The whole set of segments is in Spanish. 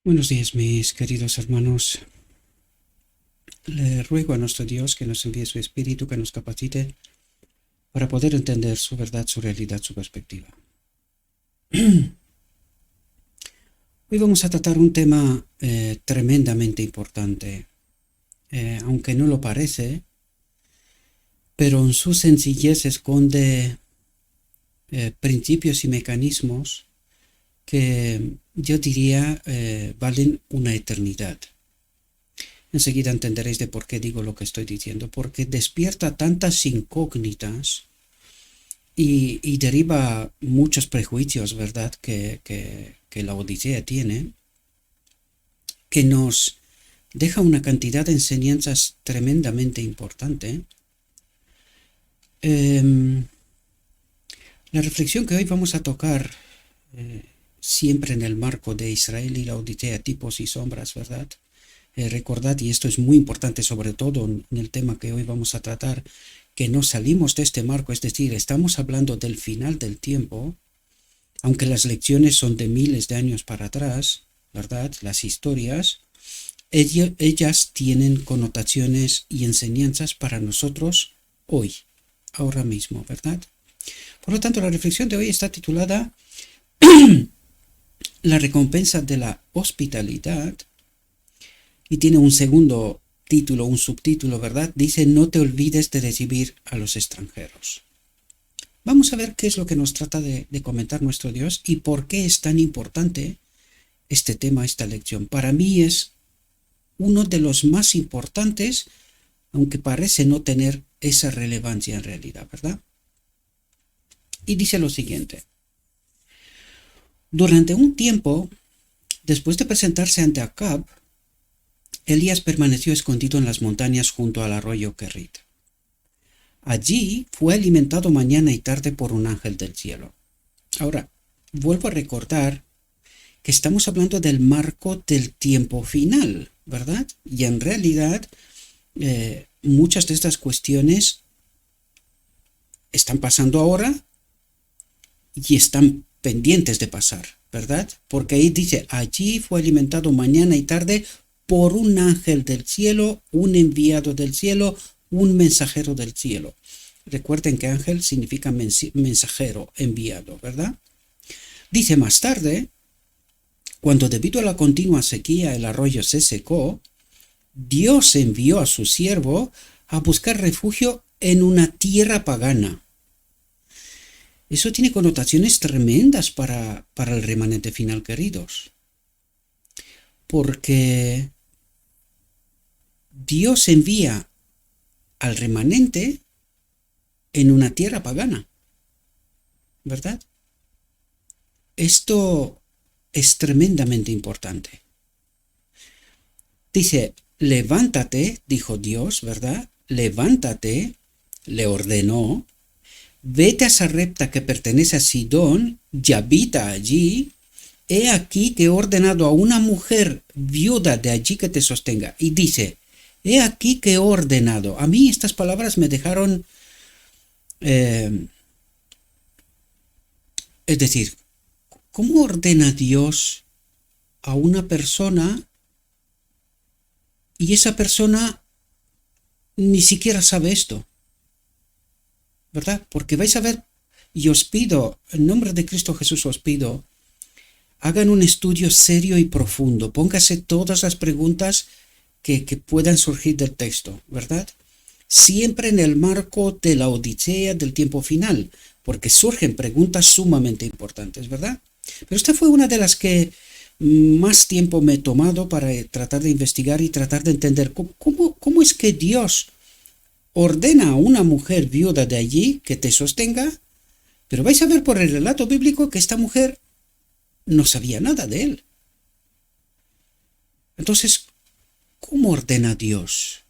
Buenos días, mis queridos hermanos. Le ruego a nuestro Dios que nos envíe su Espíritu, que nos capacite para poder entender su verdad, su realidad, su perspectiva. Hoy vamos a tratar un tema tremendamente importante, aunque no lo parece, pero en su sencillez esconde principios y mecanismos que yo diría valen una eternidad. Enseguida entenderéis de por qué digo lo que estoy diciendo, porque despierta tantas incógnitas y deriva muchos prejuicios, ¿verdad?, que la Odisea tiene, que nos deja una cantidad de enseñanzas tremendamente importante. La reflexión que hoy vamos a tocar, siempre en el marco de Israel y la Odisea, tipos y sombras, ¿verdad? Recordad, y esto es muy importante sobre todo en el tema que hoy vamos a tratar, que no salimos de este marco, es decir, estamos hablando del final del tiempo, aunque las lecciones son de miles de años para atrás, ¿verdad? Las historias, ellas tienen connotaciones y enseñanzas para nosotros hoy, ahora mismo, ¿verdad? Por lo tanto, la reflexión de hoy está titulada La recompensa de la hospitalidad. Y tiene un segundo título, un subtítulo, ¿verdad? Dice, no te olvides de recibir a los extranjeros. Vamos a ver qué es lo que nos trata de comentar nuestro Dios y por qué es tan importante este tema, esta lección. Para mí es uno de los más importantes, aunque parece no tener esa relevancia en realidad, ¿verdad? Y dice lo siguiente. Durante un tiempo, después de presentarse ante Acab, Elías permaneció escondido en las montañas junto al arroyo Kerrit. Allí fue alimentado mañana y tarde por un ángel del cielo. Ahora, vuelvo a recordar que estamos hablando del marco del tiempo final, ¿verdad? Y en realidad muchas de estas cuestiones están pasando ahora y están pendientes de pasar, ¿verdad? Porque ahí dice, allí fue alimentado mañana y tarde por un ángel del cielo, un enviado del cielo, un mensajero del cielo. Recuerden que ángel significa mensajero, enviado, ¿verdad? Dice más tarde, cuando debido a la continua sequía el arroyo se secó, Dios envió a su siervo a buscar refugio en una tierra pagana. Eso tiene connotaciones tremendas para el remanente final, queridos. Porque Dios envía al remanente en una tierra pagana, ¿verdad? Esto es tremendamente importante. Dice, levántate, dijo Dios, ¿verdad? Levántate, le ordenó, vete a Sarepta que pertenece a Sidón y habita allí. He aquí que he ordenado a una mujer viuda de allí que te sostenga. Y dice, he aquí que he ordenado. A mí estas palabras me dejaron, es decir, ¿cómo ordena Dios a una persona y esa persona ni siquiera sabe esto? ¿Verdad? Porque vais a ver, y os pido, en nombre de Cristo Jesús os pido, hagan un estudio serio y profundo, póngase todas las preguntas que puedan surgir del texto, ¿verdad? Siempre en el marco de la Odisea del tiempo final, porque surgen preguntas sumamente importantes, ¿verdad? Pero esta fue una de las que más tiempo me he tomado para tratar de investigar y tratar de entender cómo es que Dios ordena a una mujer viuda de allí que te sostenga, pero vais a ver por el relato bíblico que esta mujer no sabía nada de él. Entonces, ¿cómo ordena Dios?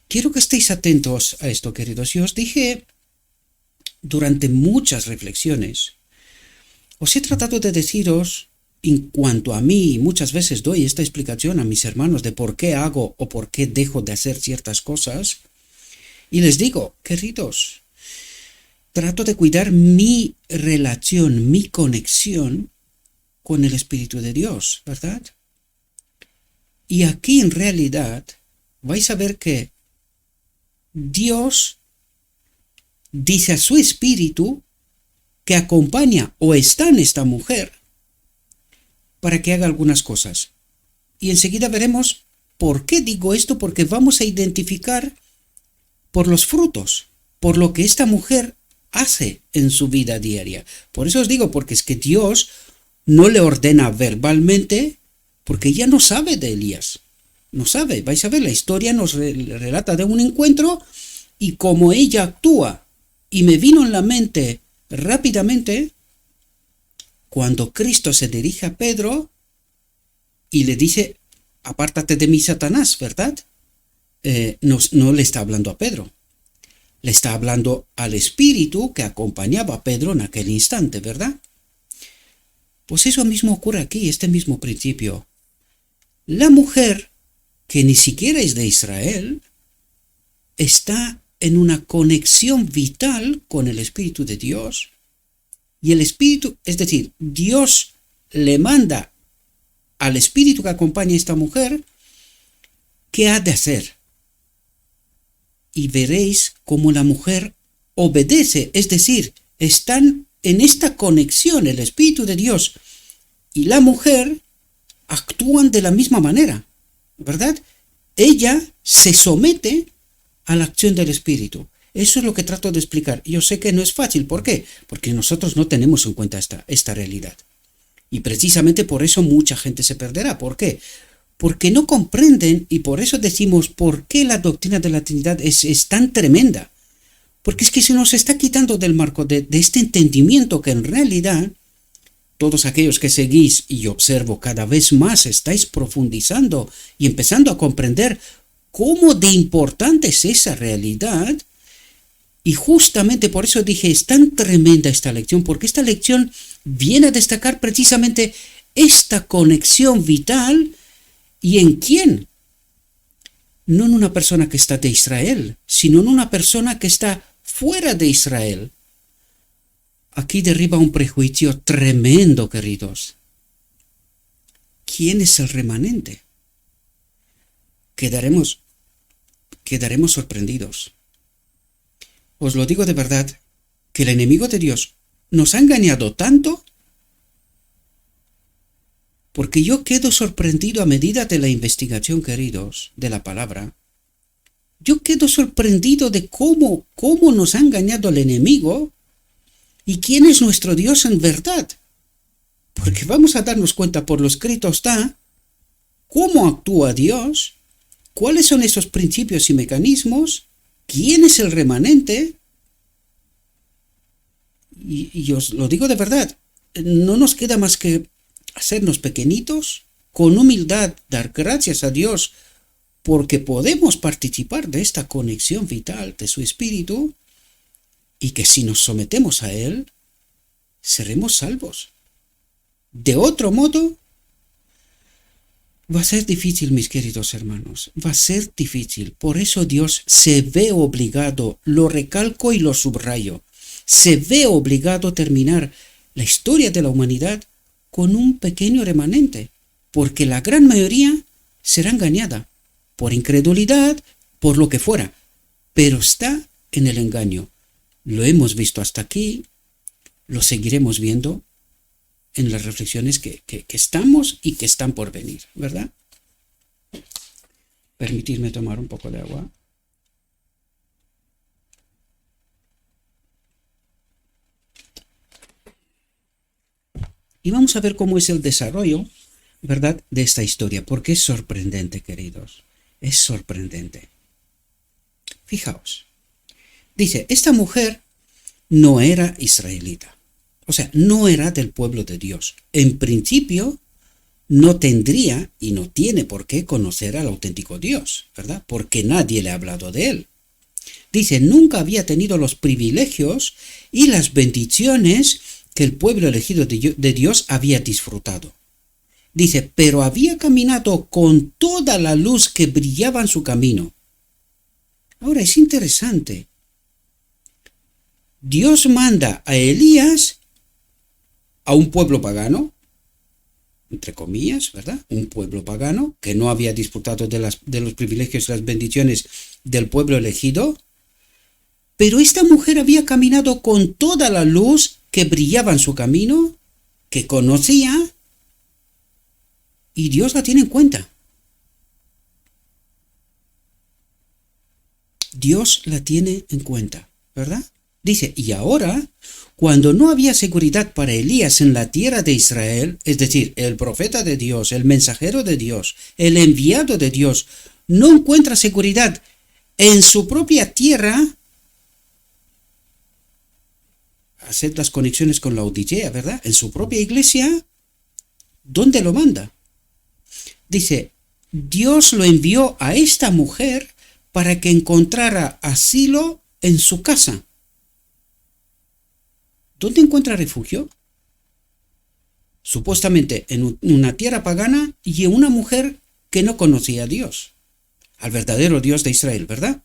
Quiero que estéis atentos a esto, queridos. Y os dije durante muchas reflexiones, os he tratado de deciros, en cuanto a mí, muchas veces doy esta explicación a mis hermanos de por qué hago o por qué dejo de hacer ciertas cosas, y les digo, queridos, trato de cuidar mi relación, mi conexión con el Espíritu de Dios, ¿verdad? Y aquí en realidad vais a ver que Dios dice a su espíritu que acompaña o está en esta mujer para que haga algunas cosas. Y enseguida veremos por qué digo esto, porque vamos a identificar por los frutos, por lo que esta mujer hace en su vida diaria. Por eso os digo, porque es que Dios no le ordena verbalmente, porque ella no sabe de Elías. No sabe. Vais a ver, la historia nos relata de un encuentro y como ella actúa. Y me vino en la mente rápidamente cuando Cristo se dirige a Pedro y le dice, apártate de mí, Satanás, ¿verdad? No le está hablando a Pedro. Le está hablando al espíritu que acompañaba a Pedro en aquel instante, ¿verdad? Pues eso mismo ocurre aquí, este mismo principio. La mujer, que ni siquiera es de Israel, está en una conexión vital con el Espíritu de Dios. Y el Espíritu, es decir, Dios le manda al Espíritu que acompaña a esta mujer qué ha de hacer. Y veréis cómo la mujer obedece, es decir, están en esta conexión el Espíritu de Dios y la mujer actúan de la misma manera, ¿verdad? Ella se somete a la acción del Espíritu. Eso es lo que trato de explicar. Yo sé que no es fácil. ¿Por qué? Porque nosotros no tenemos en cuenta esta realidad. Y precisamente por eso mucha gente se perderá. ¿Por qué? Porque no comprenden, y por eso decimos por qué la doctrina de la Trinidad es tan tremenda. Porque es que se nos está quitando del marco de este entendimiento que en realidad todos aquellos que seguís, y yo observo cada vez más, estáis profundizando y empezando a comprender cómo de importante es esa realidad. Y justamente por eso dije, es tan tremenda esta lección, porque esta lección viene a destacar precisamente esta conexión vital. ¿Y en quién? No en una persona que está de Israel, sino en una persona que está fuera de Israel. Aquí derriba un prejuicio tremendo, queridos. ¿Quién es el remanente? Quedaremos sorprendidos. Os lo digo de verdad, que el enemigo de Dios nos ha engañado tanto, porque yo quedo sorprendido a medida de la investigación, queridos, de la palabra. Yo quedo sorprendido de cómo nos ha engañado el enemigo y quién es nuestro Dios en verdad. Porque vamos a darnos cuenta, por lo escrito está, cómo actúa Dios, cuáles son esos principios y mecanismos, quién es el remanente. Y os lo digo de verdad, no nos queda más que hacernos pequeñitos, con humildad dar gracias a Dios porque podemos participar de esta conexión vital de su Espíritu y que si nos sometemos a Él, seremos salvos. De otro modo, va a ser difícil, mis queridos hermanos, va a ser difícil. Por eso Dios se ve obligado, lo recalco y lo subrayo, se ve obligado a terminar la historia de la humanidad con un pequeño remanente, porque la gran mayoría será engañada, por incredulidad, por lo que fuera, pero está en el engaño. Lo hemos visto hasta aquí, lo seguiremos viendo en las reflexiones que estamos y que están por venir, ¿verdad? Permitidme tomar un poco de agua. Y vamos a ver cómo es el desarrollo, ¿verdad?, de esta historia, porque es sorprendente, queridos, es sorprendente. Fijaos, dice, esta mujer no era israelita, o sea, no era del pueblo de Dios. En principio, no tendría y no tiene por qué conocer al auténtico Dios, ¿verdad?, porque nadie le ha hablado de él. Dice, nunca había tenido los privilegios y las bendiciones que el pueblo elegido de Dios había disfrutado. Dice, pero había caminado con toda la luz que brillaba en su camino. Ahora es interesante. Dios manda a Elías a un pueblo pagano, entre comillas, ¿verdad? Un pueblo pagano que no había disfrutado de los privilegios y las bendiciones del pueblo elegido. Pero esta mujer había caminado con toda la luz que brillaba en su camino, que conocía, y Dios la tiene en cuenta. Dios la tiene en cuenta, ¿verdad? Dice, y ahora, cuando no había seguridad para Elías en la tierra de Israel, es decir, el profeta de Dios, el mensajero de Dios, el enviado de Dios, no encuentra seguridad en su propia tierra, hacer las conexiones con la Odisea, ¿verdad? En su propia iglesia, ¿dónde lo manda? Dice, Dios lo envió a esta mujer para que encontrara asilo en su casa. ¿Dónde encuentra refugio? Supuestamente en una tierra pagana y en una mujer que no conocía a Dios, al verdadero Dios de Israel, ¿verdad?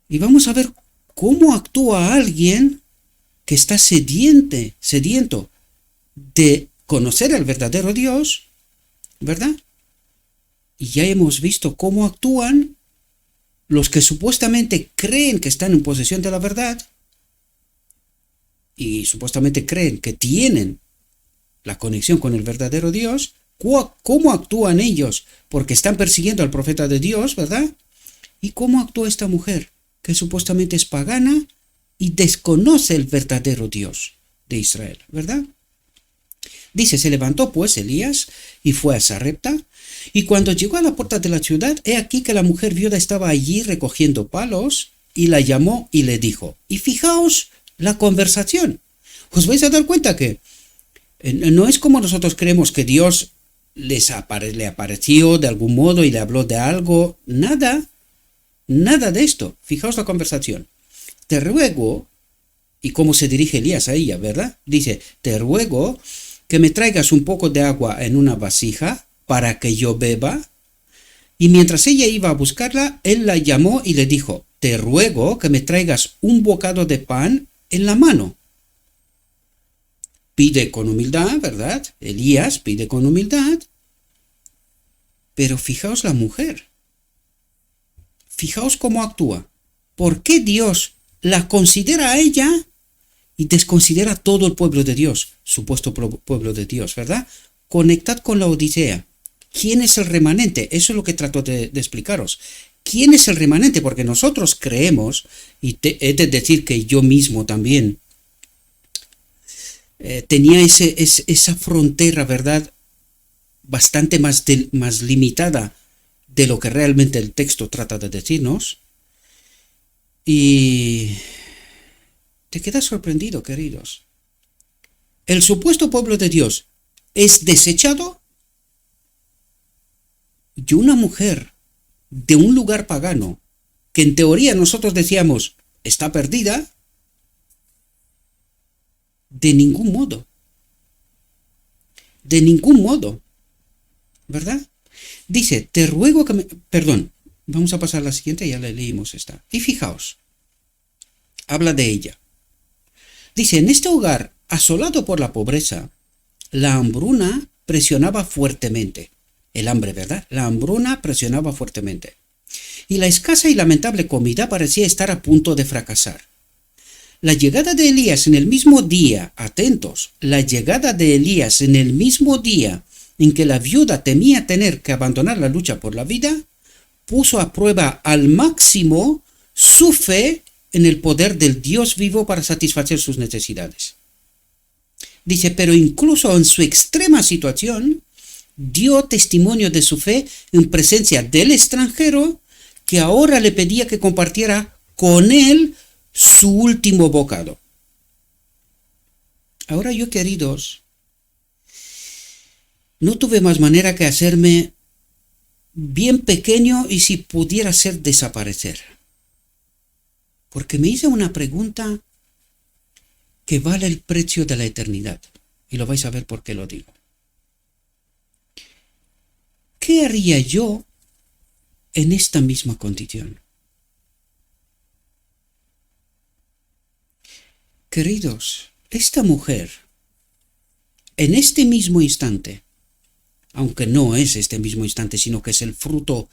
Y vamos a ver cómo actúa alguien que está sediento de conocer al verdadero Dios, ¿verdad? Y ya hemos visto cómo actúan los que supuestamente creen que están en posesión de la verdad y supuestamente creen que tienen la conexión con el verdadero Dios, cómo actúan ellos porque están persiguiendo al profeta de Dios, ¿verdad? Y cómo actúa esta mujer que supuestamente es pagana y desconoce el verdadero Dios de Israel, ¿verdad? Dice, se levantó pues Elías y fue a Sarepta, y cuando llegó a la puerta de la ciudad, he aquí que la mujer viuda estaba allí recogiendo palos, y la llamó y le dijo, y fijaos la conversación. Os vais a dar cuenta que no es como nosotros creemos que Dios le apareció de algún modo y le habló de algo, nada de esto. Fijaos la conversación. Te ruego, y cómo se dirige Elías a ella, ¿verdad? Dice, te ruego que me traigas un poco de agua en una vasija para que yo beba. Y mientras ella iba a buscarla, él la llamó y le dijo, te ruego que me traigas un bocado de pan en la mano. Pide con humildad, ¿verdad? Elías pide con humildad. Pero fijaos la mujer. Fijaos cómo actúa. ¿Por qué Dios la considera a ella y desconsidera a todo el pueblo de Dios, supuesto pueblo de Dios, ¿verdad? Conectad con la Odisea. ¿Quién es el remanente? Eso es lo que trato de explicaros. ¿Quién es el remanente? Porque nosotros creemos, y he de decir que yo mismo también tenía esa frontera, ¿verdad? Bastante más limitada de lo que realmente el texto trata de decirnos. Y te quedas sorprendido, queridos. El supuesto pueblo de Dios es desechado y una mujer de un lugar pagano, que en teoría nosotros decíamos está perdida, de ningún modo, ¿verdad? Dice, te ruego que me... Perdón, vamos a pasar a la siguiente, ya la leímos esta. Y fijaos, habla de ella. Dice, en este hogar asolado por la pobreza, la hambruna presionaba fuertemente. El hambre, ¿verdad? La hambruna presionaba fuertemente. Y la escasa y lamentable comida parecía estar a punto de fracasar. La llegada de Elías en el mismo día, atentos, la llegada de Elías en el mismo día en que la viuda temía tener que abandonar la lucha por la vida, puso a prueba al máximo su fe en el poder del Dios vivo para satisfacer sus necesidades. Dice, pero incluso en su extrema situación, dio testimonio de su fe en presencia del extranjero que ahora le pedía que compartiera con él su último bocado. Ahora yo, queridos, no tuve más manera que hacerme bien pequeño y si pudiera ser desaparecer. Porque me hice una pregunta que vale el precio de la eternidad. Y lo vais a ver por qué lo digo. ¿Qué haría yo en esta misma condición? Queridos, esta mujer en este mismo instante, aunque no es este mismo instante, sino que es el fruto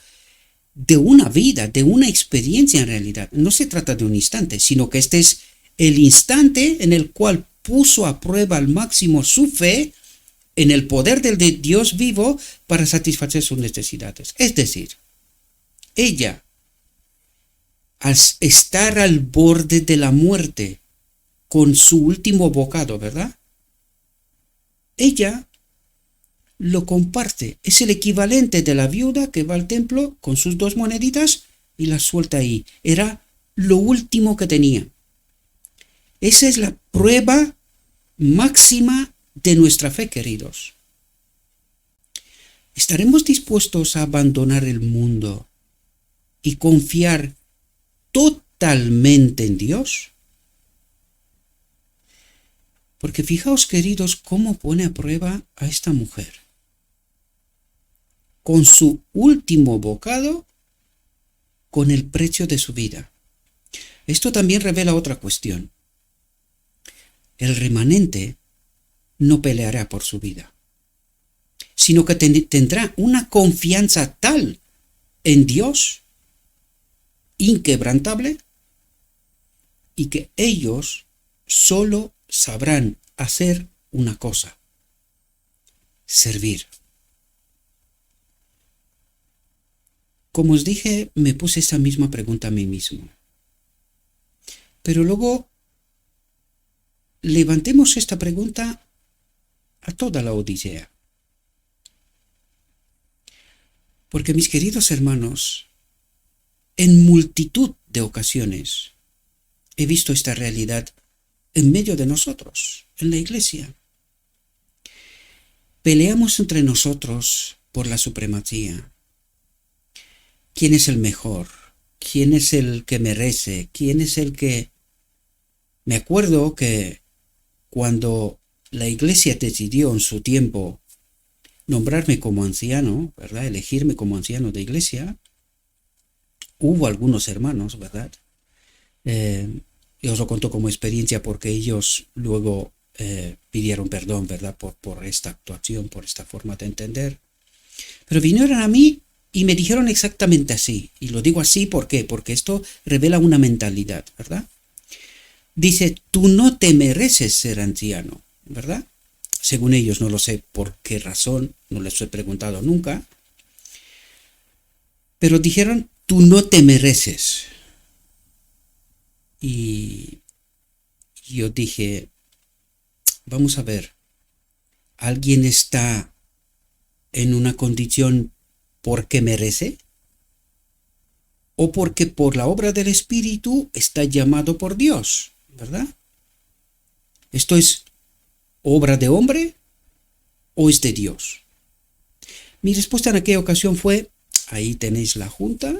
de una vida, de una experiencia en realidad. No se trata de un instante, sino que este es el instante en el cual puso a prueba al máximo su fe en el poder del Dios vivo para satisfacer sus necesidades. Es decir, ella, al estar al borde de la muerte con su último bocado, ¿verdad? Ella lo comparte. Es el equivalente de la viuda que va al templo con sus 2 moneditas y las suelta ahí. Era lo último que tenía. Esa es la prueba máxima de nuestra fe, queridos. ¿Estaremos dispuestos a abandonar el mundo y confiar totalmente en Dios? Porque fijaos, queridos, cómo pone a prueba a esta mujer. Con su último bocado, con el precio de su vida. Esto también revela otra cuestión. El remanente no peleará por su vida, sino que tendrá una confianza tal en Dios, inquebrantable, y que ellos solo sabrán hacer una cosa: servir. Como os dije, me puse esa misma pregunta a mí mismo. Pero luego levantemos esta pregunta a toda la Odisea. Porque, mis queridos hermanos, en multitud de ocasiones he visto esta realidad en medio de nosotros, en la iglesia. Peleamos entre nosotros por la supremacía. ¿Quién es el mejor? ¿Quién es el que merece? ¿Quién es el que...? Me acuerdo que cuando la iglesia decidió en su tiempo nombrarme como anciano, ¿verdad? Elegirme como anciano de iglesia, hubo algunos hermanos, ¿verdad? Y os lo cuento como experiencia porque ellos luego pidieron perdón, ¿verdad? Por esta actuación, por esta forma de entender. Pero vinieron a mí y me dijeron exactamente así. Y lo digo así, ¿por qué? Porque esto revela una mentalidad, ¿verdad? Dice, tú no te mereces ser anciano, ¿verdad? Según ellos, no lo sé por qué razón, no les he preguntado nunca. Pero dijeron, tú no te mereces. Y yo dije, vamos a ver, ¿alguien está en una condición porque merece? ¿O porque por la obra del Espíritu está llamado por Dios? ¿Verdad? ¿Esto es obra de hombre o es de Dios? Mi respuesta en aquella ocasión fue, ahí tenéis la junta,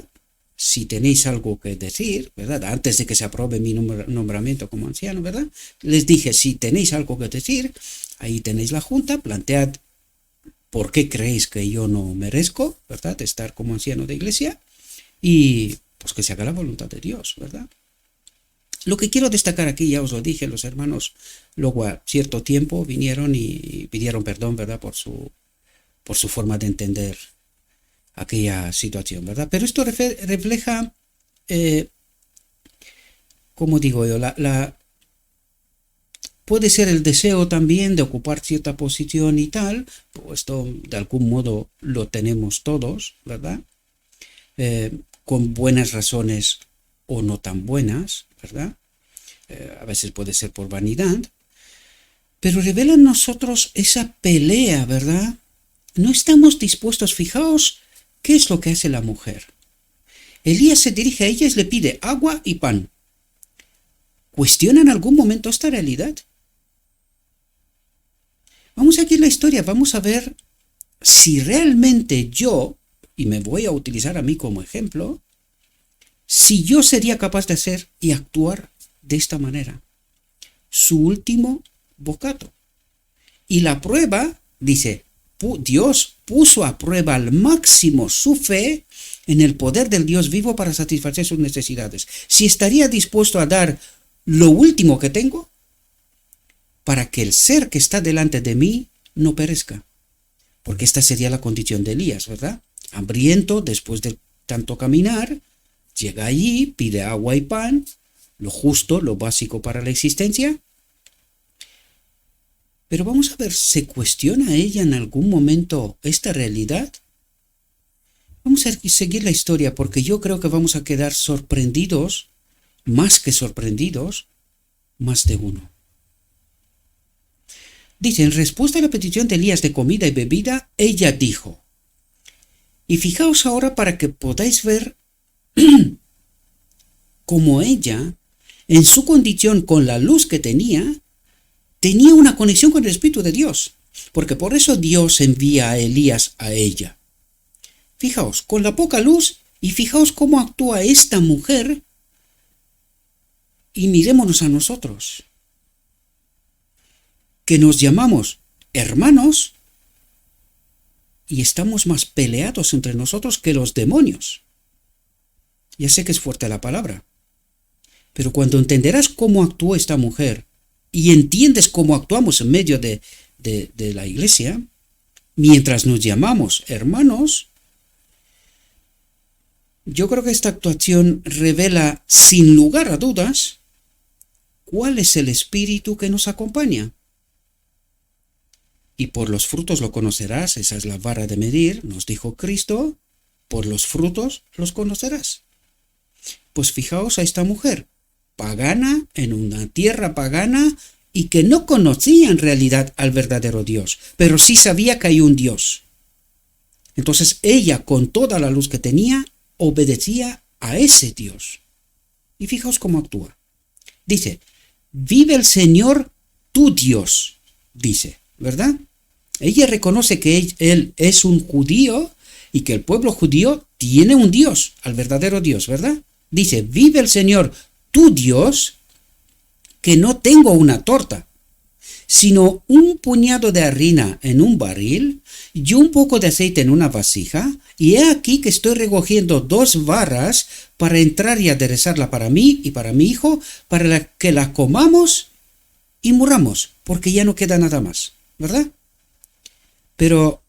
si tenéis algo que decir, ¿verdad? Antes de que se apruebe mi nombramiento como anciano, ¿verdad? Les dije, si tenéis algo que decir, ahí tenéis la junta, plantead por qué creéis que yo no merezco, ¿verdad?, estar como anciano de iglesia, y pues que se haga la voluntad de Dios, ¿verdad? Lo que quiero destacar aquí, ya os lo dije, los hermanos luego a cierto tiempo vinieron y pidieron perdón, ¿verdad?, por su forma de entender aquella situación, ¿verdad? Pero esto refleja, como digo yo, puede ser el deseo también de ocupar cierta posición y tal, pues esto de algún modo lo tenemos todos, ¿verdad? Con buenas razones o no tan buenas, ¿verdad? A veces puede ser por vanidad, pero revela en nosotros esa pelea, ¿verdad? No estamos dispuestos, fijaos, ¿qué es lo que hace la mujer? Elías se dirige a ella y le pide agua y pan. ¿Cuestiona en algún momento esta realidad? Vamos aquí en la historia, vamos a ver si realmente yo, y me voy a utilizar a mí como ejemplo, si yo sería capaz de hacer y actuar de esta manera. Su último bocado. Y la prueba, dice, Dios puso a prueba al máximo su fe en el poder del Dios vivo para satisfacer sus necesidades. Si estaría dispuesto a dar lo último que tengo para que el ser que está delante de mí no perezca. Porque esta sería la condición de Elías, ¿verdad? Hambriento, después de tanto caminar, llega allí, pide agua y pan, lo justo, lo básico para la existencia. Pero vamos a ver, ¿se cuestiona ella en algún momento esta realidad? Vamos a seguir la historia porque yo creo que vamos a quedar sorprendidos, más que sorprendidos, más de uno. Dice, en respuesta a la petición de Elías de comida y bebida, ella dijo, y fijaos ahora para que podáis ver cómo ella, en su condición con la luz que tenía una conexión con el Espíritu de Dios, porque por eso Dios envía a Elías a ella. Fijaos, con la poca luz, y fijaos cómo actúa esta mujer, y mirémonos a nosotros, que nos llamamos hermanos, y estamos más peleados entre nosotros que los demonios. Ya sé que es fuerte la palabra, pero cuando entenderás cómo actuó esta mujer, y entiendes cómo actuamos en medio de la iglesia, mientras nos llamamos hermanos, yo creo que esta actuación revela sin lugar a dudas cuál es el espíritu que nos acompaña. Y por los frutos lo conocerás, esa es la vara de medir, nos dijo Cristo, por los frutos los conocerás. Pues fijaos a esta mujer, pagana, en una tierra pagana, y que no conocía en realidad al verdadero Dios, pero sí sabía que hay un Dios. Entonces ella, con toda la luz que tenía, obedecía a ese Dios. Y fijaos cómo actúa. Dice, vive el Señor tu Dios, dice, ¿verdad? Ella reconoce que él es un judío y que el pueblo judío tiene un Dios, al verdadero Dios, ¿verdad? Dice, vive el Señor tu Dios, que no tengo una torta, sino un puñado de harina en un barril y un poco de aceite en una vasija, y he aquí que estoy recogiendo 2 barras para entrar y aderezarla para mí y para mi hijo, para que la comamos y muramos, porque ya no queda nada más, ¿verdad? Pero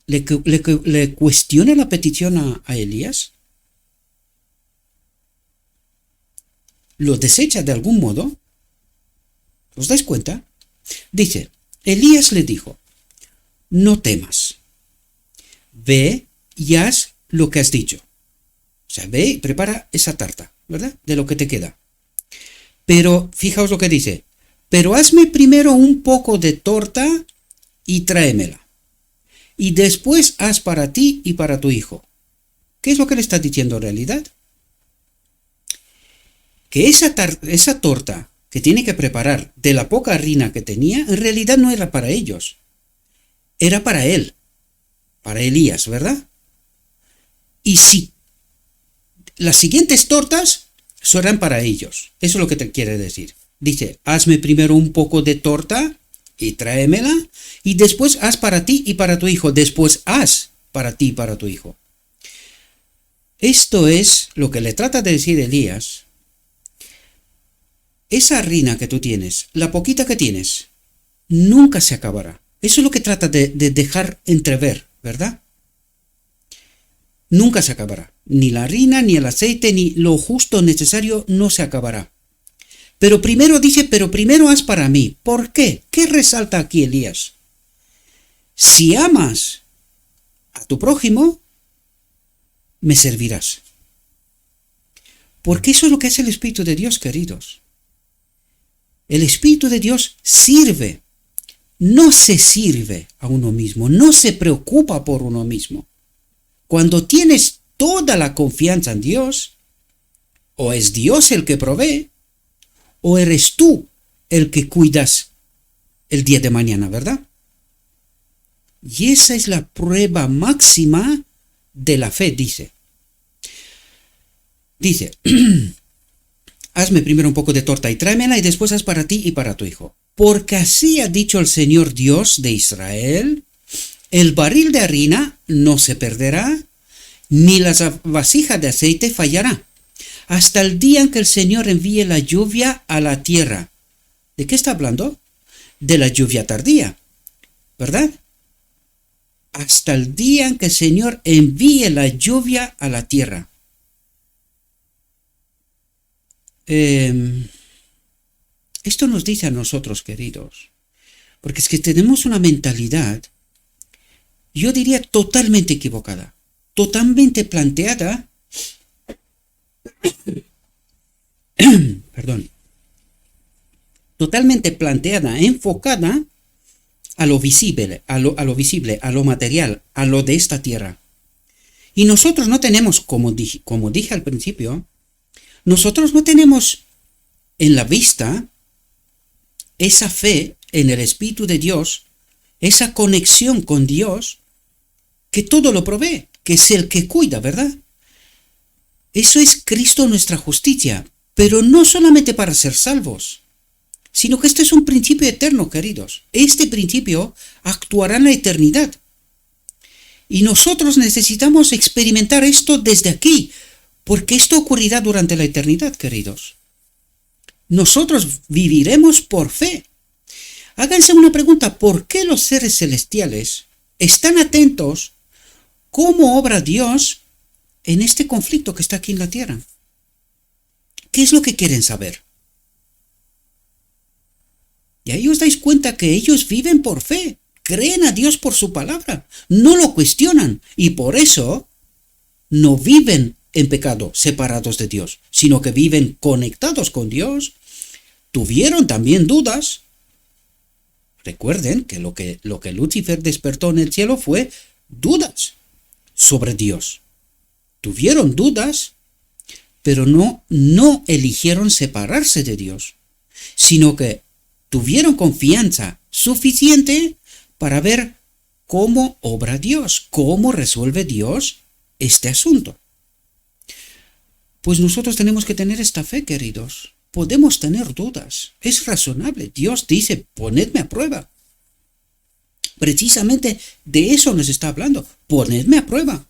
le cuestiona la petición a Elías. ¿Lo desecha de algún modo? ¿Os dais cuenta? Dice, Elías le dijo, no temas, ve y haz lo que has dicho. O sea, ve y prepara esa tarta, ¿verdad? De lo que te queda. Pero, fijaos lo que dice, pero hazme primero un poco de torta y tráemela. Y después haz para ti y para tu hijo. ¿Qué es lo que le está diciendo en realidad? Que esa torta que tiene que preparar de la poca harina que tenía, en realidad no era para ellos. Era para él, para Elías, ¿verdad? Y si las siguientes tortas serán para ellos. Eso es lo que te quiere decir. Dice, hazme primero un poco de torta y tráemela, y después haz para ti y para tu hijo. Después haz para ti y para tu hijo. Esto es lo que le trata de decir Elías. Esa harina que tú tienes, la poquita que tienes, nunca se acabará. Eso es lo que trata de dejar entrever, ¿verdad? Nunca se acabará. Ni la harina, ni el aceite, ni lo justo necesario no se acabará. Pero primero dice, pero primero haz para mí. ¿Por qué? ¿Qué resalta aquí Elías? Si amas a tu prójimo, me servirás. Porque eso es lo que es el Espíritu de Dios, queridos. El Espíritu de Dios sirve, no se sirve a uno mismo, no se preocupa por uno mismo. Cuando tienes toda la confianza en Dios, o es Dios el que provee, o eres tú el que cuidas el día de mañana, ¿verdad? Y esa es la prueba máxima de la fe, dice. Dice, hazme primero un poco de torta y tráemela y después haz para ti y para tu hijo. Porque así ha dicho el Señor Dios de Israel, el barril de harina no se perderá, ni la vasija de aceite fallará, hasta el día en que el Señor envíe la lluvia a la tierra. ¿De qué está hablando? de la lluvia tardía, ¿verdad? Hasta el día en que el Señor envíe la lluvia a la tierra. Esto nos dice a nosotros, queridos, porque es que tenemos una mentalidad, yo diría totalmente equivocada, totalmente planteada, perdón, totalmente planteada, enfocada a lo visible, a lo material, a lo de esta tierra. Y nosotros no tenemos, como dije al principio, nosotros no tenemos en la vista esa fe en el Espíritu de Dios, esa conexión con Dios, que todo lo provee, que es el que cuida, ¿verdad? Eso es Cristo nuestra justicia, pero no solamente para ser salvos, sino que este es un principio eterno, queridos. Este principio actuará en la eternidad. Y nosotros necesitamos experimentar esto desde aquí, porque esto ocurrirá durante la eternidad, queridos. Nosotros viviremos por fe. Háganse una pregunta: ¿por qué los seres celestiales están atentos cómo obra Dios en este conflicto que está aquí en la tierra? ¿Qué es lo que quieren saber? Y ahí os dais cuenta que ellos viven por fe, creen a Dios por su palabra, no lo cuestionan y por eso no viven en pecado, separados de Dios, sino que viven conectados con Dios. Tuvieron también dudas. Recuerden que lo que Lucifer despertó en el cielo fue dudas sobre Dios. Tuvieron dudas, pero no eligieron separarse de Dios, sino que tuvieron confianza suficiente para ver cómo obra Dios, cómo resuelve Dios este asunto. Pues nosotros tenemos que tener esta fe, queridos. Podemos tener dudas, es razonable. Dios dice: ponedme a prueba. Precisamente de eso nos está hablando. Ponedme a prueba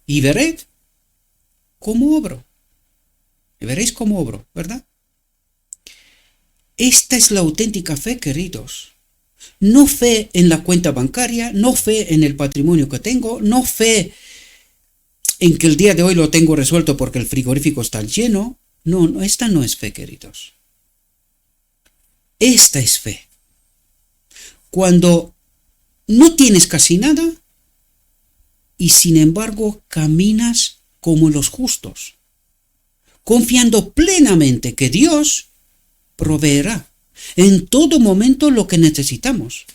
y vered cómo obro. Y veréis cómo obro, ¿verdad? Esta es la auténtica fe, queridos. No fe en la cuenta bancaria, no fe en el patrimonio que tengo, no fe en que el día de hoy lo tengo resuelto porque el frigorífico está lleno. No, esta no es fe, queridos. Esta es fe. Cuando no tienes casi nada y sin embargo caminas como los justos, confiando plenamente que Dios proveerá en todo momento lo que necesitamos.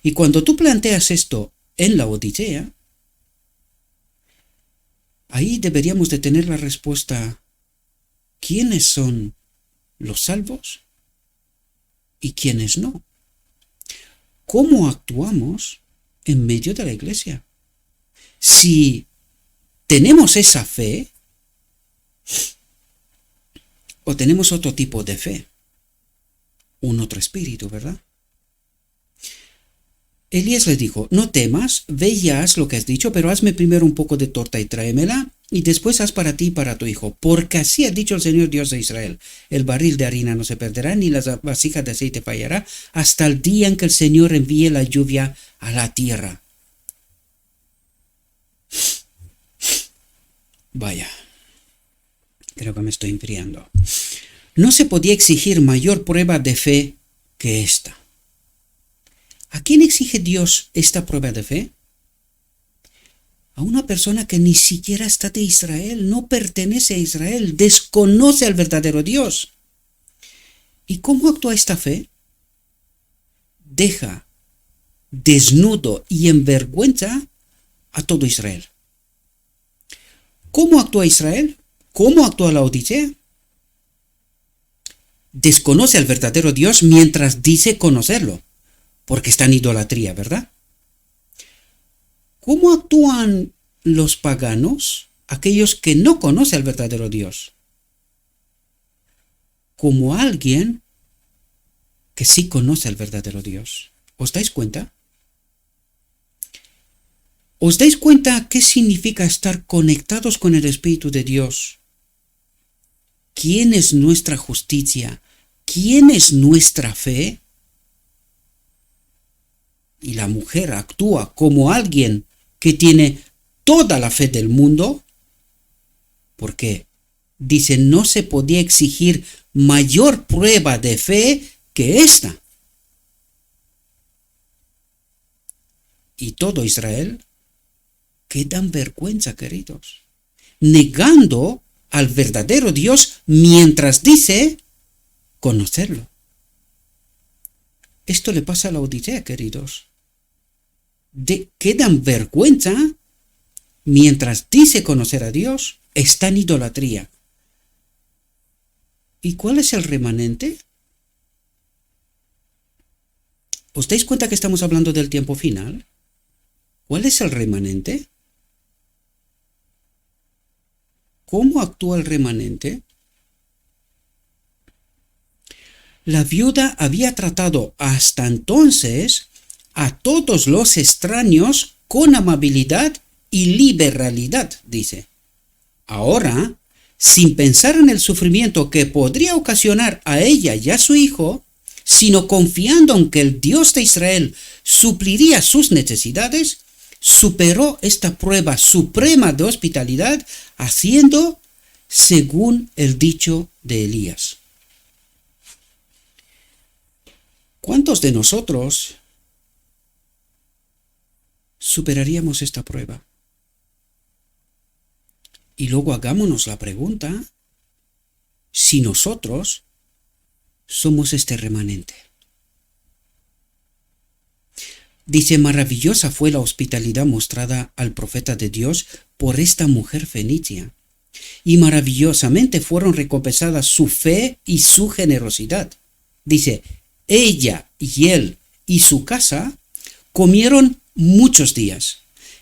Y cuando tú planteas esto en la Odisea, ahí deberíamos de tener la respuesta: ¿quiénes son los salvos y quiénes no? ¿Cómo actuamos en medio de la iglesia? Si tenemos esa fe o tenemos otro tipo de fe, un otro espíritu, ¿verdad? Elías le dijo: no temas, ve y haz lo que has dicho, pero hazme primero un poco de torta y tráemela, y después haz para ti y para tu hijo, porque así ha dicho el Señor Dios de Israel: el barril de harina no se perderá, ni la vasija de aceite fallará, hasta el día en que el Señor envíe la lluvia a la tierra. Vaya, creo que me estoy enfriando. No se podía exigir mayor prueba de fe que esta. ¿A quién exige Dios esta prueba de fe? A una persona que ni siquiera está de Israel, no pertenece a Israel, desconoce al verdadero Dios. ¿Y cómo actúa esta fe? Deja desnudo y en vergüenza a todo Israel. ¿Cómo actúa Israel? ¿Cómo actúa la Odisea? Desconoce al verdadero Dios mientras dice conocerlo, porque está en idolatría, ¿verdad? ¿Cómo actúan los paganos, aquellos que no conocen al verdadero Dios? Como alguien que sí conoce al verdadero Dios. ¿Os dais cuenta? ¿Os dais cuenta qué significa estar conectados con el Espíritu de Dios? ¿Quién es nuestra justicia? quién es nuestra fe, y la mujer actúa como alguien que tiene toda la fe del mundo, porque dice, no se podía exigir mayor prueba de fe que esta. Y todo Israel queda en vergüenza, queridos, negando al verdadero Dios mientras dice conocerlo. Esto le pasa a la Odisea, queridos. Queda en vergüenza mientras dice conocer a Dios, está en idolatría. ¿Y cuál es el remanente? ¿Os dais cuenta que estamos hablando del tiempo final? ¿Cuál es el remanente? ¿Cómo actúa el remanente? La viuda había tratado hasta entonces a todos los extraños con amabilidad y liberalidad, dice. Ahora, sin pensar en el sufrimiento que podría ocasionar a ella y a su hijo, sino confiando en que el Dios de Israel supliría sus necesidades, superó esta prueba suprema de hospitalidad haciendo según el dicho de Elías. ¿Cuántos de nosotros superaríamos esta prueba? Y luego hagámonos la pregunta si nosotros somos este remanente. Dice, maravillosa fue la hospitalidad mostrada al profeta de Dios por esta mujer fenicia, y maravillosamente fueron recompensadas su fe y su generosidad. Dice, ella y él y su casa comieron muchos días,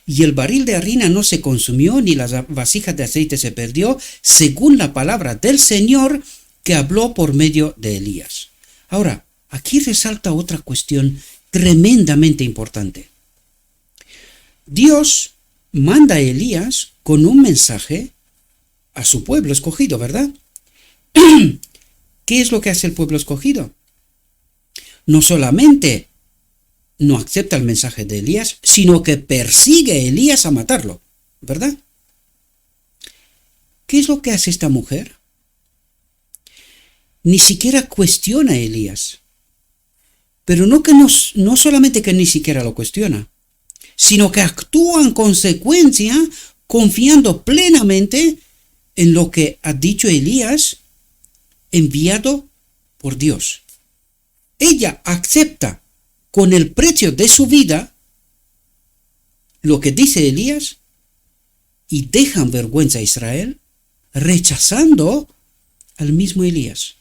y el barril de harina no se consumió, ni la vasija de aceite se perdió, según la palabra del Señor que habló por medio de Elías. Ahora, aquí resalta otra cuestión tremendamente importante. Dios manda a Elías con un mensaje a su pueblo escogido, ¿verdad? ¿Qué es lo que hace el pueblo escogido? No solamente no acepta el mensaje de Elías, sino que persigue a Elías a matarlo, ¿verdad? ¿Qué es lo que hace esta mujer? Ni siquiera cuestiona a Elías. Pero no solamente que ni siquiera lo cuestiona, sino que actúa en consecuencia confiando plenamente en lo que ha dicho Elías enviado por Dios. Ella acepta con el precio de su vida lo que dice Elías y deja en vergüenza a Israel rechazando al mismo Elías.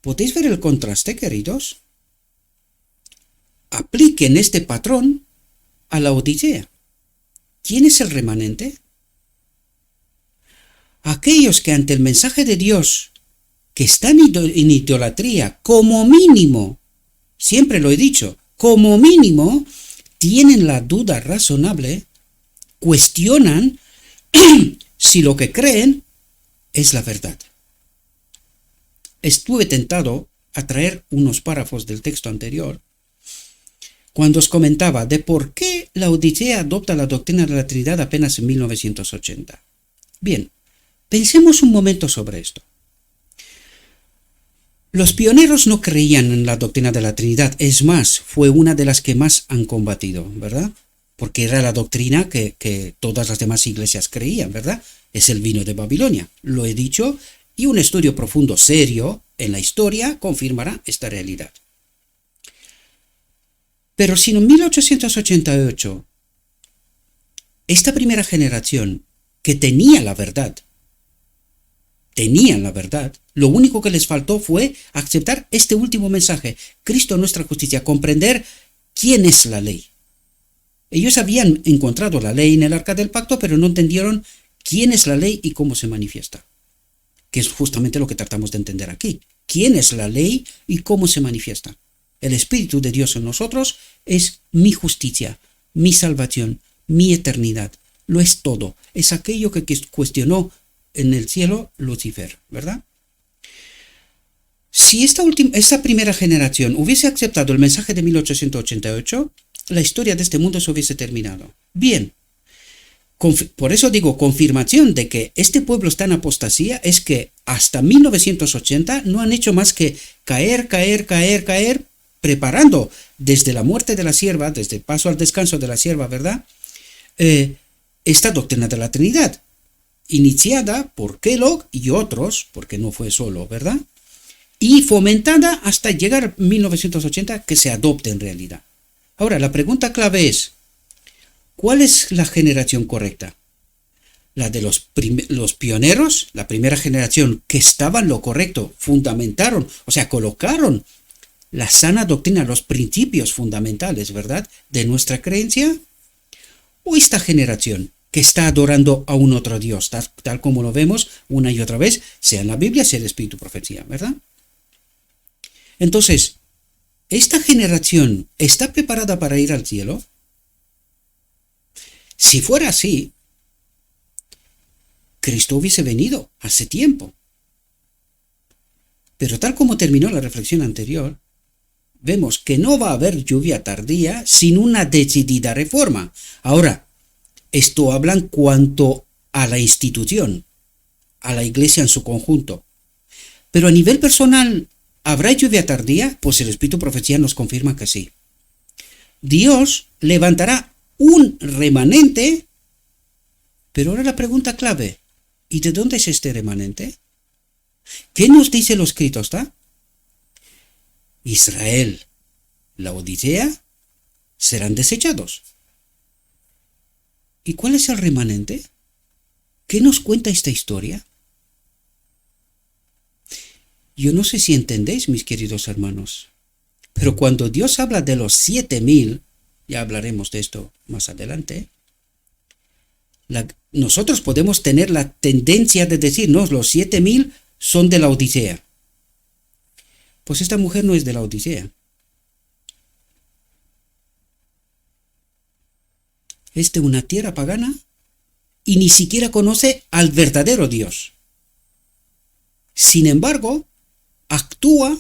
¿Podéis ver el contraste, queridos? Apliquen este patrón a la Odisea. ¿Quién es el remanente? Aquellos que ante el mensaje de Dios, que están en idolatría, como mínimo, siempre lo he dicho, como mínimo, tienen la duda razonable, cuestionan si lo que creen es la verdad. Estuve tentado a traer unos párrafos del texto anterior, cuando os comentaba de por qué la Odisea adopta la doctrina de la Trinidad apenas en 1980. Bien, pensemos un momento sobre esto. Los pioneros no creían en la doctrina de la Trinidad, es más, fue una de las que más han combatido, ¿verdad? Porque era la doctrina que todas las demás iglesias creían, ¿verdad? Es el vino de Babilonia, lo he dicho, y un estudio profundo, serio, en la historia confirmará esta realidad. Pero si en 1888, esta primera generación que tenían la verdad, lo único que les faltó fue aceptar este último mensaje, Cristo nuestra justicia, comprender quién es la ley. Ellos habían encontrado la ley en el Arca del Pacto, pero no entendieron quién es la ley y cómo se manifiesta, que es justamente lo que tratamos de entender aquí. ¿Quién es la ley y cómo se manifiesta? El Espíritu de Dios en nosotros es mi justicia, mi salvación, mi eternidad. Lo es todo. Es aquello que cuestionó en el cielo Lucifer, ¿verdad? Si esta primera generación hubiese aceptado el mensaje de 1888, la historia de este mundo se hubiese terminado. Bien, por eso digo, confirmación de que este pueblo está en apostasía es que hasta 1980 no han hecho más que caer, preparando desde la muerte de la sierva, desde el paso al descanso de la sierva, ¿verdad? Esta doctrina de la Trinidad, iniciada por Kellogg y otros, porque no fue solo, ¿verdad? Y fomentada hasta llegar a 1980 que se adopte en realidad. Ahora, la pregunta clave es, ¿cuál es la generación correcta? La de los pioneros, la primera generación que estaba en lo correcto, fundamentaron, o sea, colocaron la sana doctrina, los principios fundamentales, ¿verdad?, de nuestra creencia, o esta generación que está adorando a un otro Dios, tal como lo vemos una y otra vez, sea en la Biblia, sea en el Espíritu Profecía, ¿verdad? Entonces, ¿esta generación está preparada para ir al cielo? Si fuera así, Cristo hubiese venido hace tiempo. Pero tal como terminó la reflexión anterior, vemos que no va a haber lluvia tardía sin una decidida reforma. Ahora, esto habla en cuanto a la institución, a la iglesia en su conjunto. Pero a nivel personal, ¿habrá lluvia tardía? Pues el Espíritu Profecía nos confirma que sí. Dios levantará un remanente, pero ahora la pregunta clave, ¿y de dónde es este remanente? ¿Qué nos dice lo escrito está? Israel, la Odisea, serán desechados. ¿Y cuál es el remanente? ¿Qué nos cuenta esta historia? Yo no sé si entendéis, mis queridos hermanos, pero cuando Dios habla de los 7,000, ya hablaremos de esto más adelante, nosotros podemos tener la tendencia de decir, no, los 7,000 son de la Odisea. Pues esta mujer no es de la Odisea. Es de una tierra pagana y ni siquiera conoce al verdadero Dios. Sin embargo, actúa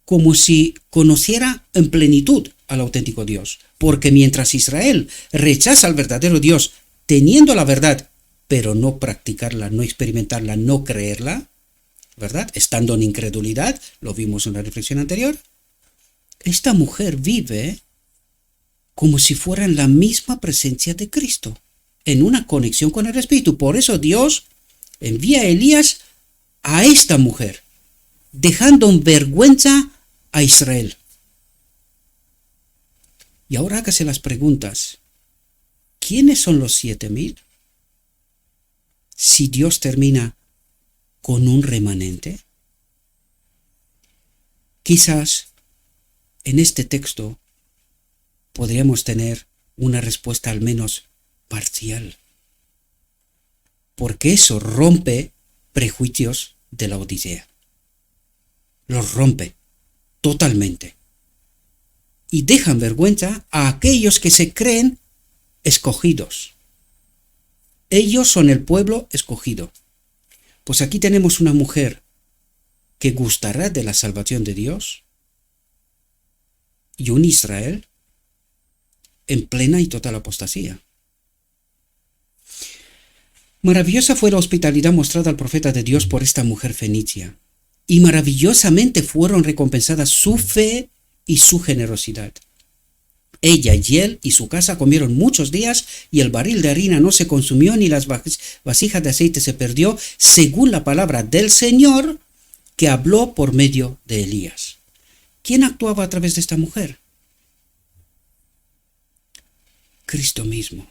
como si conociera en plenitud al auténtico Dios. Porque mientras Israel rechaza al verdadero Dios, teniendo la verdad, pero no practicarla, no experimentarla, no creerla, ¿verdad? Estando en incredulidad, lo vimos en la reflexión anterior, esta mujer vive como si fuera en la misma presencia de Cristo, en una conexión con el Espíritu. Por eso Dios envía a Elías a esta mujer, dejando en vergüenza a Israel. Y ahora hágase las preguntas. ¿Quiénes son los 7,000? Si Dios termina con un remanente. Quizás en este texto podríamos tener una respuesta al menos parcial, porque eso rompe prejuicios de la Odisea. Los rompe totalmente y dejan vergüenza a aquellos que se creen escogidos. Ellos son el pueblo escogido. Pues aquí tenemos una mujer que gustará de la salvación de Dios y un Israel en plena y total apostasía. Maravillosa fue la hospitalidad mostrada al profeta de Dios por esta mujer fenicia, y maravillosamente fueron recompensadas su fe y su generosidad. Ella y él y su casa comieron muchos días, y el barril de harina no se consumió, ni las vasijas de aceite se perdió, según la palabra del Señor que habló por medio de Elías. ¿Quién actuaba a través de esta mujer? Cristo mismo.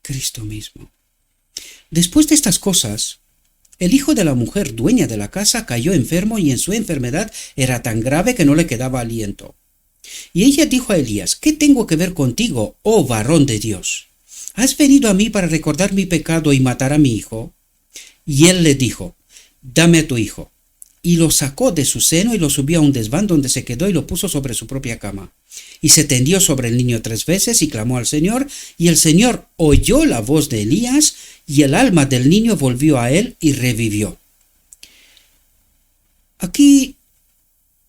Cristo mismo. Después de estas cosas, el hijo de la mujer dueña de la casa cayó enfermo, y en su enfermedad era tan grave que no le quedaba aliento. Y ella dijo a Elías: ¿Qué tengo que ver contigo, oh varón de Dios? ¿Has venido a mí para recordar mi pecado y matar a mi hijo? Y él le dijo: Dame a tu hijo. Y lo sacó de su seno y lo subió a un desván, donde se quedó y lo puso sobre su propia cama. Y se tendió sobre el niño 3 veces y clamó al Señor, y el Señor oyó la voz de Elías, y el alma del niño volvió a él y revivió. Aquí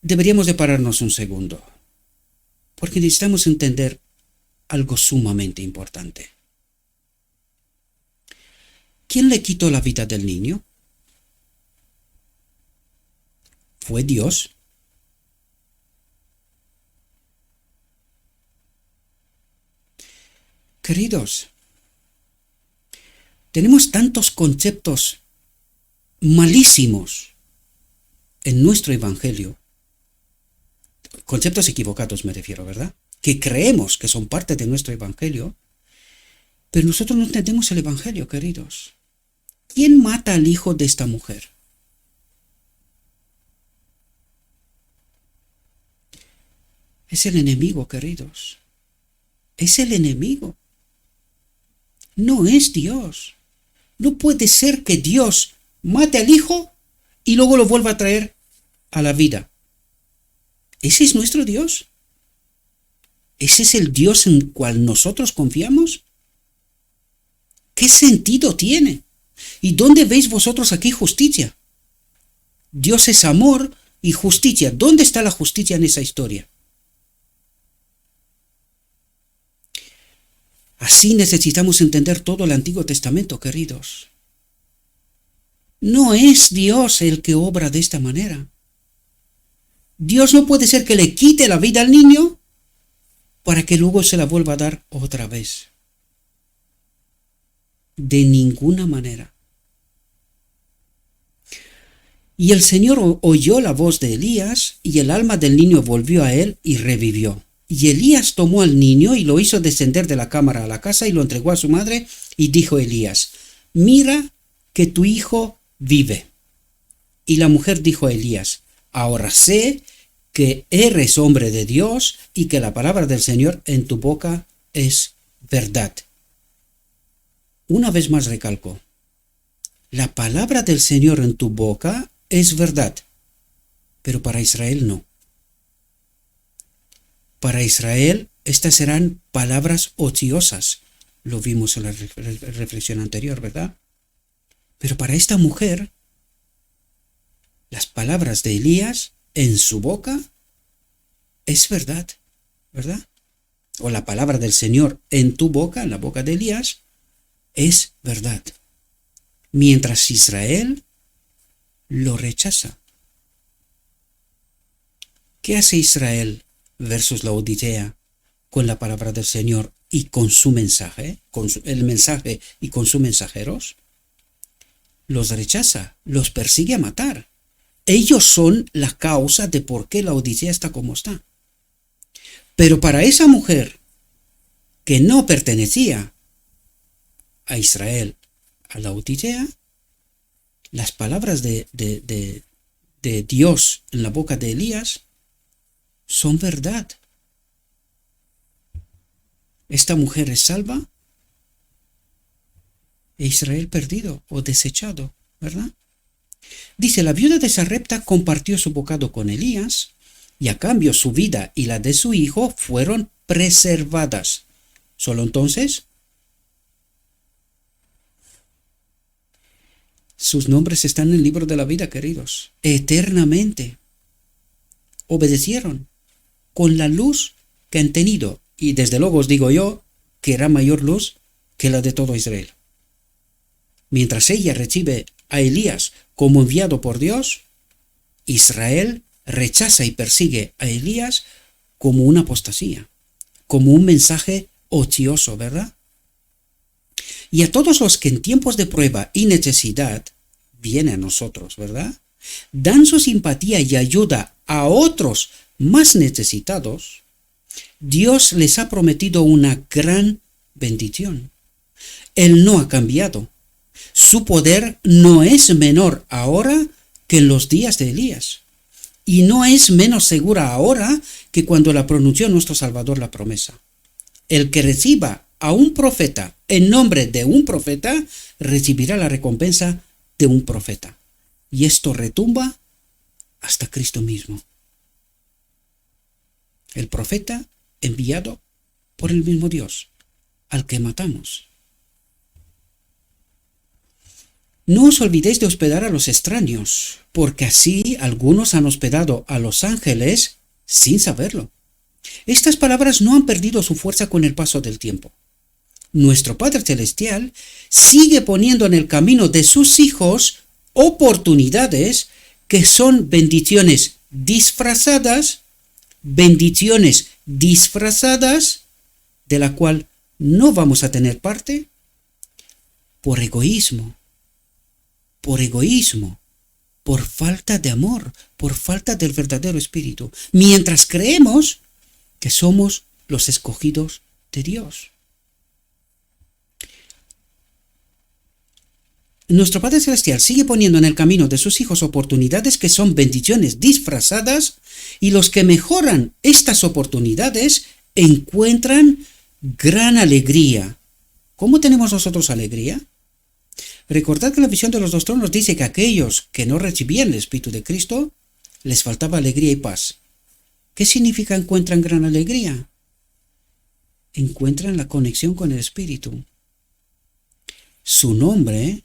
deberíamos de pararnos un segundo, porque necesitamos entender algo sumamente importante. ¿Quién le quitó la vida del niño? ¿Fue Dios? Queridos, tenemos tantos conceptos malísimos en nuestro evangelio, conceptos equivocados me refiero, ¿verdad? Que creemos que son parte de nuestro evangelio, pero nosotros no entendemos el evangelio, queridos. ¿Quién mata al hijo de esta mujer? Es el enemigo, queridos. Es el enemigo. No es Dios. No puede ser que Dios mate al hijo y luego lo vuelva a traer a la vida. ¿Ese es nuestro Dios? ¿Ese es el Dios en el cual nosotros confiamos? ¿Qué sentido tiene? ¿Y dónde veis vosotros aquí justicia? Dios es amor y justicia. ¿Dónde está la justicia en esa historia? Así necesitamos entender todo el Antiguo Testamento, queridos. No es Dios el que obra de esta manera. Dios no puede ser que le quite la vida al niño para que luego se la vuelva a dar otra vez. De ninguna manera. Y el Señor oyó la voz de Elías, y el alma del niño volvió a él y revivió. Y Elías tomó al niño y lo hizo descender de la cámara a la casa y lo entregó a su madre, y dijo Elías: mira que tu hijo vive. Y la mujer dijo a Elías: ahora sé que eres hombre de Dios y que la palabra del Señor en tu boca es verdad. Una vez más recalco, la palabra del Señor en tu boca es verdad, pero para Israel no. Para Israel estas serán palabras ociosas. Lo vimos en la reflexión anterior, ¿verdad? Pero para esta mujer, las palabras de Elías en su boca es verdad, ¿verdad? O la palabra del Señor en tu boca, en la boca de Elías, es verdad. Mientras Israel lo rechaza. ¿Qué hace Israel versus la Odisea con la palabra del Señor y con su mensaje, el mensaje y con sus mensajeros? Los rechaza, los persigue a matar. Ellos son la causa de por qué la Odisea está como está. Pero para esa mujer que no pertenecía a Israel, a la Odisea, las palabras de Dios en la boca de Elías son verdad. Esta mujer es salva e Israel perdido o desechado, ¿verdad? Dice, la viuda de Sarepta compartió su bocado con Elías y a cambio su vida y la de su hijo fueron preservadas. Solo entonces sus nombres están en el libro de la vida, queridos, eternamente. Obedecieron con la luz que han tenido, y desde luego os digo yo que era mayor luz que la de todo Israel. Mientras ella recibe a Elías como enviado por Dios, Israel rechaza y persigue a Elías como una apostasía, como un mensaje ocioso, ¿verdad? Y a todos los que en tiempos de prueba y necesidad vienen a nosotros, ¿verdad?, dan su simpatía y ayuda a otros más necesitados, Dios les ha prometido una gran bendición. Él no ha cambiado. Su poder no es menor ahora que en los días de Elías, y no es menos segura ahora que cuando la pronunció nuestro Salvador la promesa. El que reciba a un profeta en nombre de un profeta, recibirá la recompensa de un profeta. Y esto retumba hasta Cristo mismo. El profeta enviado por el mismo Dios, al que matamos. No os olvidéis de hospedar a los extraños, porque así algunos han hospedado a los ángeles sin saberlo. Estas palabras no han perdido su fuerza con el paso del tiempo. Nuestro Padre Celestial sigue poniendo en el camino de sus hijos oportunidades que son bendiciones disfrazadas, de la cual no vamos a tener parte por egoísmo, por falta de amor, por falta del verdadero espíritu, mientras creemos que somos los escogidos de Dios. Nuestro Padre Celestial sigue poniendo en el camino de sus hijos oportunidades que son bendiciones disfrazadas, y los que mejoran estas oportunidades encuentran gran alegría. ¿Cómo tenemos nosotros alegría? Recordad que la visión de los dos tronos dice que a aquellos que no recibían el Espíritu de Cristo les faltaba alegría y paz. ¿Qué significa encuentran gran alegría? Encuentran la conexión con el Espíritu. Su nombre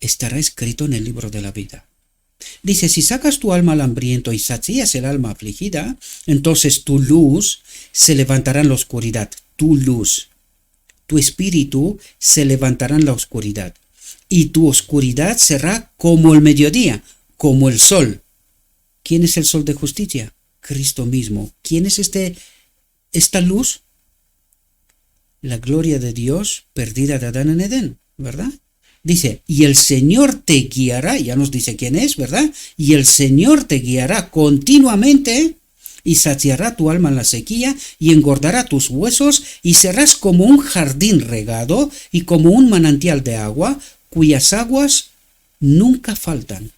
estará escrito en el libro de la vida. Dice, si sacas tu alma al hambriento y sacias el alma afligida, entonces tu luz se levantará en la oscuridad. Tu luz, tu espíritu se levantará en la oscuridad. Y tu oscuridad será como el mediodía, como el sol. ¿Quién es el sol de justicia? Cristo mismo. ¿Quién es esta luz? La gloria de Dios perdida de Adán en Edén, ¿verdad? Dice, y el Señor te guiará, ya nos dice quién es, ¿verdad? Y el Señor te guiará continuamente y saciará tu alma en la sequía y engordará tus huesos, y serás como un jardín regado y como un manantial de agua, cuyas aguas nunca faltan.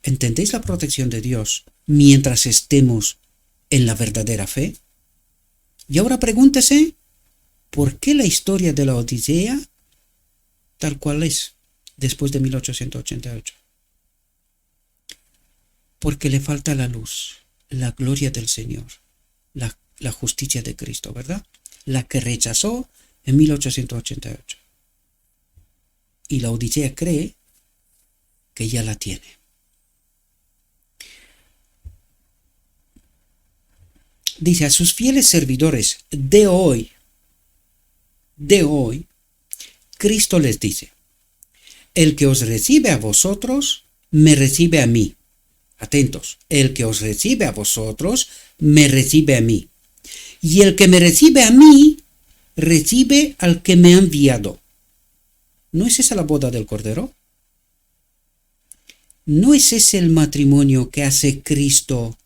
¿Entendéis la protección de Dios mientras estemos en la verdadera fe? Y ahora pregúntese, ¿por qué la historia de la Odisea tal cual es después de 1888? Porque le falta la luz, la gloria del Señor, la justicia de Cristo, ¿verdad? La que rechazó en 1888. Y la Odisea cree que ya la tiene. Dice, a sus fieles servidores de hoy, Cristo les dice, el que os recibe a vosotros, me recibe a mí. Atentos, el que os recibe a vosotros, me recibe a mí. Y el que me recibe a mí, recibe al que me ha enviado. ¿No es esa la boda del Cordero? ¿No es ese el matrimonio que hace Cristo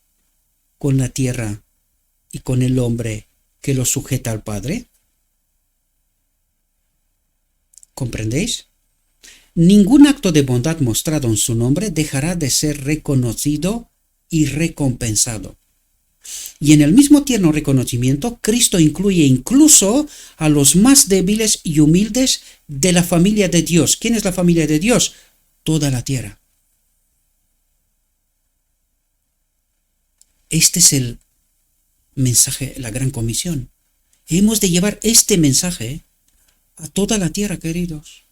con la tierra y con el hombre que lo sujeta al Padre? ¿Comprendéis? Ningún acto de bondad mostrado en su nombre dejará de ser reconocido y recompensado. Y en el mismo tierno reconocimiento, Cristo incluye incluso a los más débiles y humildes de la familia de Dios. ¿Quién es la familia de Dios? Toda la tierra. Este es el mensaje, la gran comisión. Hemos de llevar este mensaje a toda la tierra, queridos.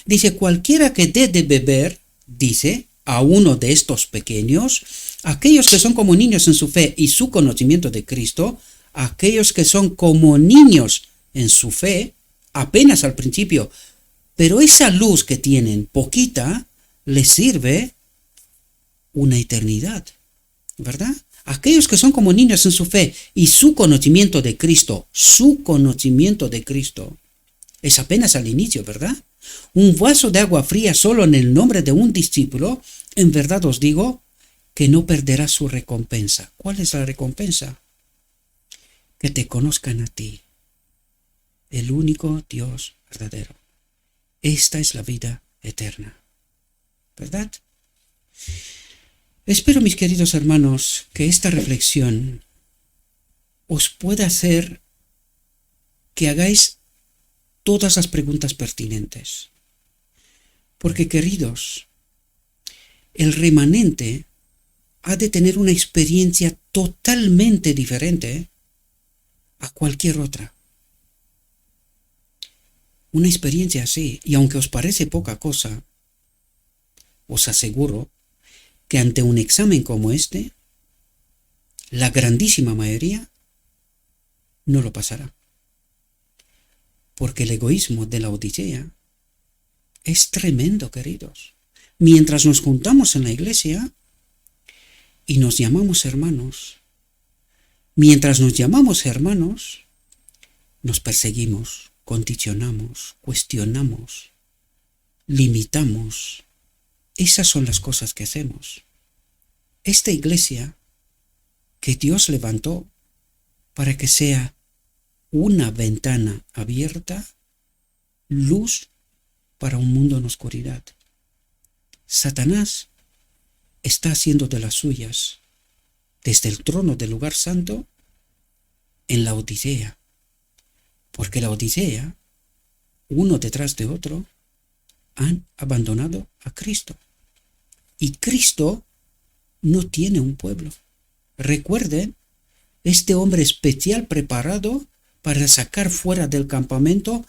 Dice, cualquiera que dé de beber, dice, a uno de estos pequeños, aquellos que son como niños en su fe y su conocimiento de Cristo, aquellos que son como niños en su fe, apenas al principio, pero esa luz que tienen, poquita, les sirve una eternidad, ¿verdad? Aquellos que son como niños en su fe y su conocimiento de Cristo, es apenas al inicio, ¿verdad? Un vaso de agua fría solo en el nombre de un discípulo, en verdad os digo que no perderá su recompensa. ¿Cuál es la recompensa? Que te conozcan a ti, el único Dios verdadero. Esta es la vida eterna, ¿verdad? Espero, mis queridos hermanos, que esta reflexión os pueda hacer que hagáis todas las preguntas pertinentes. Porque, queridos, el remanente ha de tener una experiencia totalmente diferente a cualquier otra. una experiencia así, y aunque os parece poca cosa, os aseguro que ante un examen como este, la grandísima mayoría no lo pasará. Porque el egoísmo de la Odisea es tremendo, queridos. Mientras nos juntamos en la iglesia y nos llamamos hermanos, nos perseguimos, condicionamos, cuestionamos, limitamos. Esas son las cosas que hacemos. Esta iglesia que Dios levantó para que sea una ventana abierta, luz para un mundo en oscuridad. Satanás está haciendo de las suyas desde el trono del lugar santo en la Odisea, porque la Odisea, uno detrás de otro, han abandonado a Cristo. Y Cristo no tiene un pueblo. Recuerden, este hombre especial preparado para sacar fuera del campamento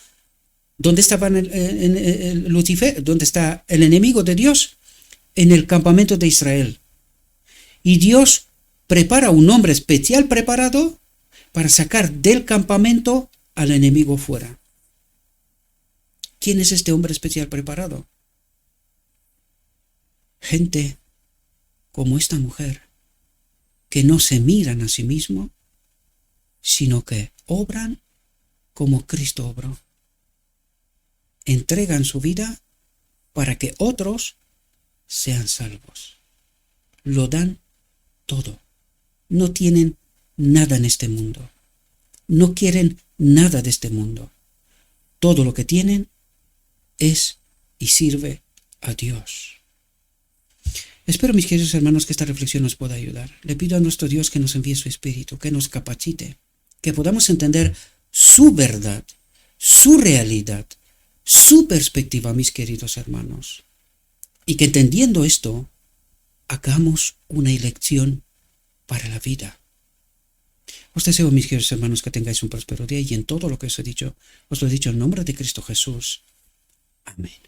donde estaba Lucifer, donde está el enemigo de Dios, en el campamento de Israel. Y Dios prepara un hombre especial preparado para sacar del campamento al enemigo fuera. ¿Quién es este hombre especial preparado? Gente como esta mujer, que no se miran a sí mismo, sino que obran como Cristo obró. Entregan su vida para que otros sean salvos. Lo dan todo. No tienen nada en este mundo. No quieren nada de este mundo. Todo lo que tienen es y sirve a Dios. Espero, mis queridos hermanos, que esta reflexión nos pueda ayudar. Le pido a nuestro Dios que nos envíe su Espíritu, que nos capacite, que podamos entender su verdad, su realidad, su perspectiva, mis queridos hermanos. Y que entendiendo esto, hagamos una elección para la vida. Os deseo, mis queridos hermanos, que tengáis un próspero día y en todo lo que os he dicho, os lo he dicho en nombre de Cristo Jesús. Amén.